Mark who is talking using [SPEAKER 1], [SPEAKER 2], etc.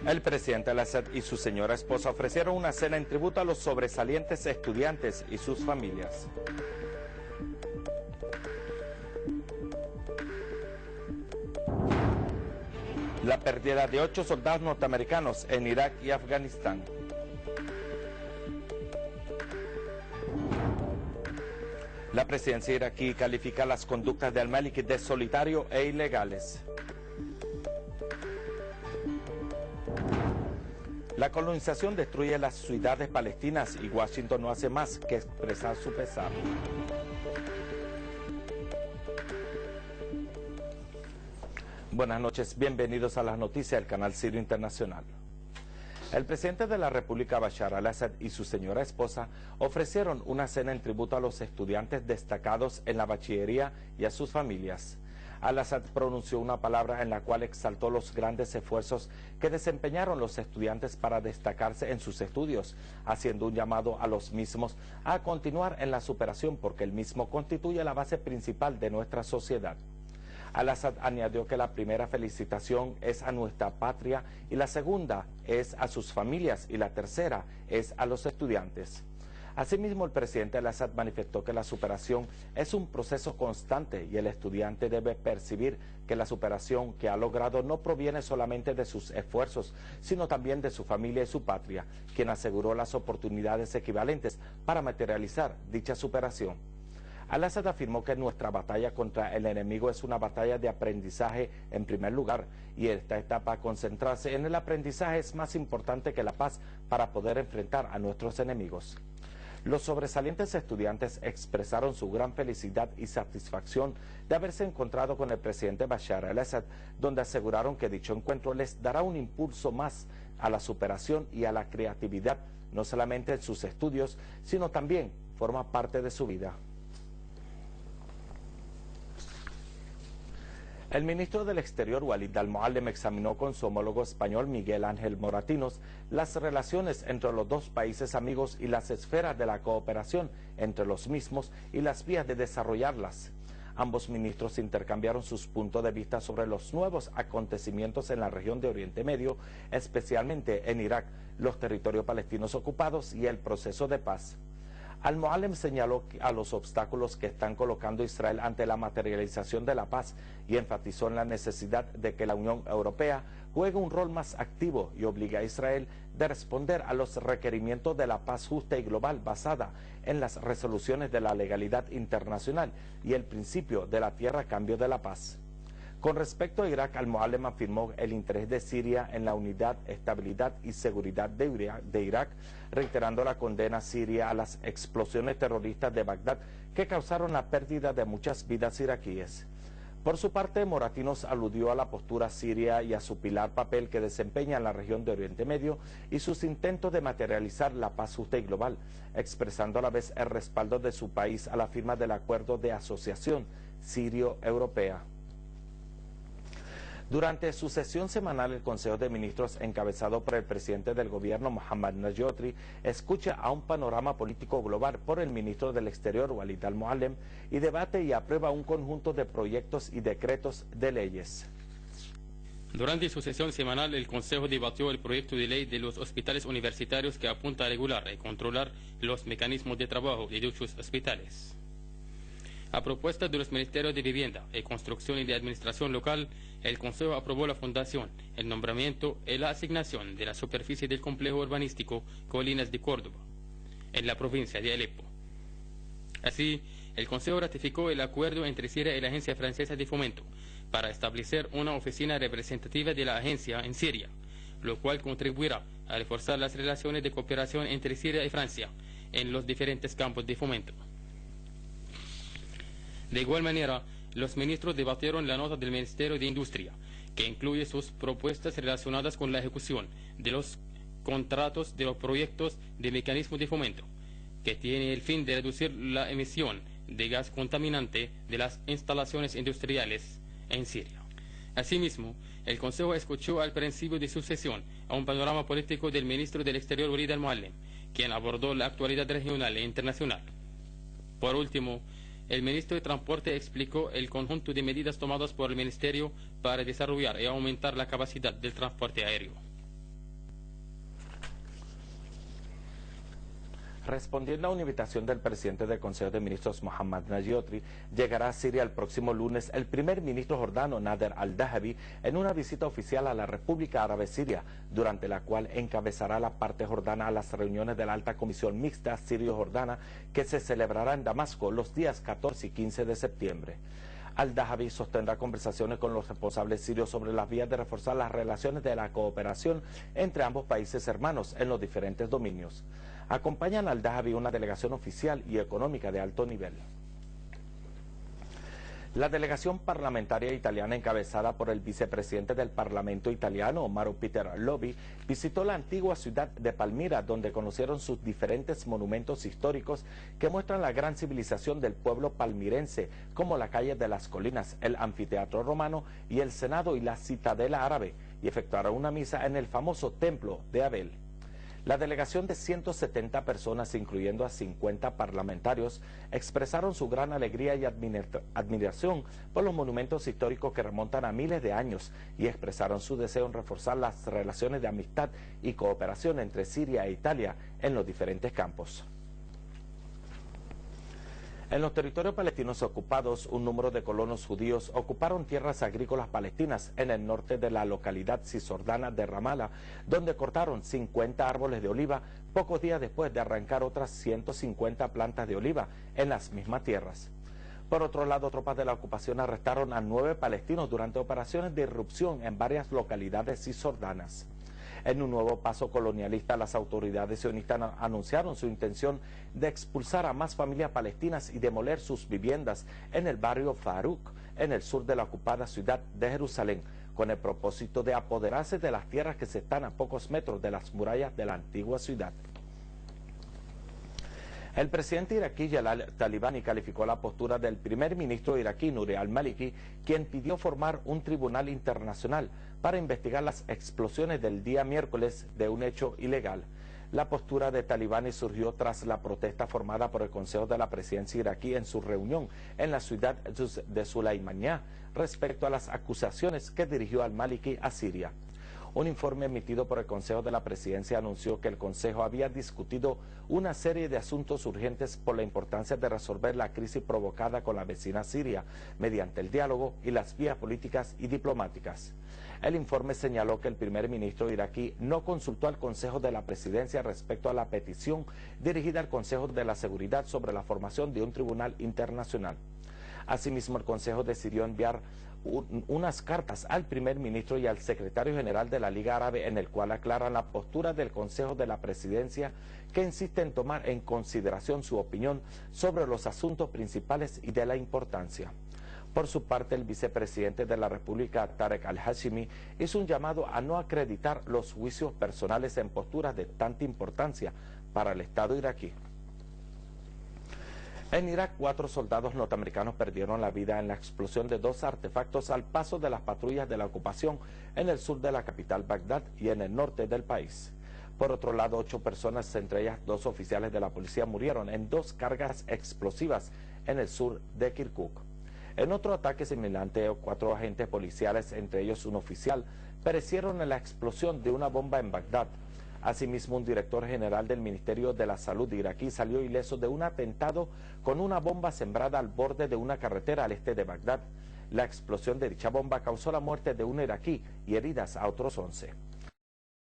[SPEAKER 1] El presidente Al-Assad y su señora esposa ofrecieron una cena en tributo a los sobresalientes estudiantes y sus familias. La pérdida de 8 soldados norteamericanos en Irak y Afganistán. La presidencia iraquí califica las conductas de al-Maliki de solitario e ilegales. La colonización destruye las ciudades palestinas y Washington no hace más que expresar su pesar. Buenas noches, bienvenidos a las noticias del canal Sirio Internacional. El presidente de la República, Bashar al-Assad, y su señora esposa ofrecieron una cena en tributo a los estudiantes destacados en la bachillería y a sus familias. Al-Assad pronunció una palabra en la cual exaltó los grandes esfuerzos que desempeñaron los estudiantes para destacarse en sus estudios, haciendo un llamado a los mismos a continuar en la superación porque el mismo constituye la base principal de nuestra sociedad. Al-Assad añadió que la primera felicitación es a nuestra patria y la segunda es a sus familias y la tercera es a los estudiantes. Asimismo, el presidente Al-Assad manifestó que la superación es un proceso constante y el estudiante debe percibir que la superación que ha logrado no proviene solamente de sus esfuerzos, sino también de su familia y su patria, quien aseguró las oportunidades equivalentes para materializar dicha superación. Al-Assad afirmó que nuestra batalla contra el enemigo es una batalla de aprendizaje en primer lugar y esta etapa concentrarse en el aprendizaje es más importante que la paz para poder enfrentar a nuestros enemigos. Los sobresalientes estudiantes expresaron su gran felicidad y satisfacción de haberse encontrado con el presidente Bashar al-Assad, donde aseguraron que dicho encuentro les dará un impulso más a la superación y a la creatividad, no solamente en sus estudios, sino también forma parte de su vida. El ministro del Exterior, Walid al-Muallem, examinó con su homólogo español, Miguel Ángel Moratinos, las relaciones entre los dos países amigos y las esferas de la cooperación entre los mismos y las vías de desarrollarlas. Ambos ministros intercambiaron sus puntos de vista sobre los nuevos acontecimientos en la región de Oriente Medio, especialmente en Irak, los territorios palestinos ocupados y el proceso de paz. Al-Muallem señaló a los obstáculos que están colocando Israel ante la materialización de la paz y enfatizó en la necesidad de que la Unión Europea juegue un rol más activo y obligue a Israel de responder a los requerimientos de la paz justa y global basada en las resoluciones de la legalidad internacional y el principio de la tierra a cambio de la paz. Con respecto a Irak, al-Muallem afirmó el interés de Siria en la unidad, estabilidad y seguridad de Irak, reiterando la condena siria a las explosiones terroristas de Bagdad que causaron la pérdida de muchas vidas iraquíes. Por su parte, Moratinos aludió a la postura siria y a su pilar papel que desempeña en la región de Oriente Medio y sus intentos de materializar la paz justa y global, expresando a la vez el respaldo de su país a la firma del acuerdo de asociación sirio-europea. Durante su sesión semanal, el Consejo de Ministros, encabezado por el presidente del gobierno, Mohammad Najotri, escucha a un panorama político global por el ministro del Exterior, Walid al-Muallem, y debate y aprueba un conjunto de proyectos y decretos de leyes.
[SPEAKER 2] Durante su sesión semanal, el Consejo debatió el proyecto de ley de los hospitales universitarios que apunta a regular y controlar los mecanismos de trabajo de dichos hospitales. A propuesta de los Ministerios de Vivienda, Construcción y de Administración Local, el Consejo aprobó la fundación, el nombramiento y la asignación de la superficie del complejo urbanístico Colinas de Córdoba, en la provincia de Alepo. Así, el Consejo ratificó el acuerdo entre Siria y la Agencia Francesa de Fomento para establecer una oficina representativa de la agencia en Siria, lo cual contribuirá a reforzar las relaciones de cooperación entre Siria y Francia en los diferentes campos de fomento. De igual manera, los ministros debatieron la nota del Ministerio de Industria, que incluye sus propuestas relacionadas con la ejecución de los contratos de los proyectos de mecanismo de fomento, que tiene el fin de reducir la emisión de gas contaminante de las instalaciones industriales en Siria. Asimismo, el Consejo escuchó al principio de su sesión a un panorama político del ministro del Exterior, Walid al-Muallem, quien abordó la actualidad regional e internacional. Por último, el ministro de Transporte explicó el conjunto de medidas tomadas por el Ministerio para desarrollar y aumentar la capacidad del transporte aéreo.
[SPEAKER 1] Respondiendo a una invitación del presidente del Consejo de Ministros, Mohammad Nayyotri, llegará a Siria el próximo lunes el primer ministro jordano, Nader al-Dahabi, en una visita oficial a la República Árabe Siria, durante la cual encabezará la parte jordana a las reuniones de la Alta Comisión Mixta Sirio-Jordana, que se celebrará en Damasco los días 14 y 15 de septiembre. Al-Dahabi sostendrá conversaciones con los responsables sirios sobre las vías de reforzar las relaciones de la cooperación entre ambos países hermanos en los diferentes dominios. Acompañan a Al-Dahabi una delegación oficial y económica de alto nivel. La delegación parlamentaria italiana encabezada por el vicepresidente del Parlamento italiano, Mauro Peter Lobi, visitó la antigua ciudad de Palmira, donde conocieron sus diferentes monumentos históricos que muestran la gran civilización del pueblo palmirense, como la calle de las Colinas, el anfiteatro romano y el Senado y la Citadela árabe, y efectuaron una misa en el famoso Templo de Abel. La delegación de 170 personas, incluyendo a 50 parlamentarios, expresaron su gran alegría y admiración por los monumentos históricos que remontan a miles de años y expresaron su deseo en reforzar las relaciones de amistad y cooperación entre Siria e Italia en los diferentes campos. En los territorios palestinos ocupados, un número de colonos judíos ocuparon tierras agrícolas palestinas en el norte de la localidad cisjordana de Ramallah, donde cortaron 50 árboles de oliva pocos días después de arrancar otras 150 plantas de oliva en las mismas tierras. Por otro lado, tropas de la ocupación arrestaron a 9 palestinos durante operaciones de irrupción en varias localidades cisjordanas. En un nuevo paso colonialista, las autoridades sionistas anunciaron su intención de expulsar a más familias palestinas y demoler sus viviendas en el barrio Farouk, en el sur de la ocupada ciudad de Jerusalén, con el propósito de apoderarse de las tierras que se están a pocos metros de las murallas de la antigua ciudad. El presidente iraquí Jalal Talibani calificó la postura del primer ministro iraquí Nouri al-Maliki, quien pidió formar un tribunal internacional para investigar las explosiones del día miércoles de un hecho ilegal. La postura de Talibani surgió tras la protesta formada por el Consejo de la Presidencia iraquí en su reunión en la ciudad de Sulaymaniyah respecto a las acusaciones que dirigió al-Maliki a Siria. Un informe emitido por el Consejo de la Presidencia anunció que el Consejo había discutido una serie de asuntos urgentes por la importancia de resolver la crisis provocada con la vecina Siria mediante el diálogo y las vías políticas y diplomáticas. El informe señaló que el primer ministro iraquí no consultó al Consejo de la Presidencia respecto a la petición dirigida al Consejo de la Seguridad sobre la formación de un tribunal internacional. Asimismo, el Consejo decidió enviar unas cartas al primer ministro y al secretario general de la Liga Árabe, en el cual aclaran la postura del Consejo de la Presidencia, que insiste en tomar en consideración su opinión sobre los asuntos principales y de la importancia. Por su parte, el vicepresidente de la República, Tarek al-Hashimi, hizo un llamado a no acreditar los juicios personales en posturas de tanta importancia para el Estado iraquí. En Irak, 4 soldados norteamericanos perdieron la vida en la explosión de 2 artefactos al paso de las patrullas de la ocupación en el sur de la capital Bagdad y en el norte del país. Por otro lado, 8 personas, entre ellas 2 oficiales de la policía, murieron en 2 cargas explosivas en el sur de Kirkuk. En otro ataque semejante, 4 agentes policiales, entre ellos un oficial, perecieron en la explosión de una bomba en Bagdad. Asimismo, un director general del Ministerio de la Salud iraquí salió ileso de un atentado con una bomba sembrada al borde de una carretera al este de Bagdad. La explosión de dicha bomba causó la muerte de un iraquí y heridas a otros 11.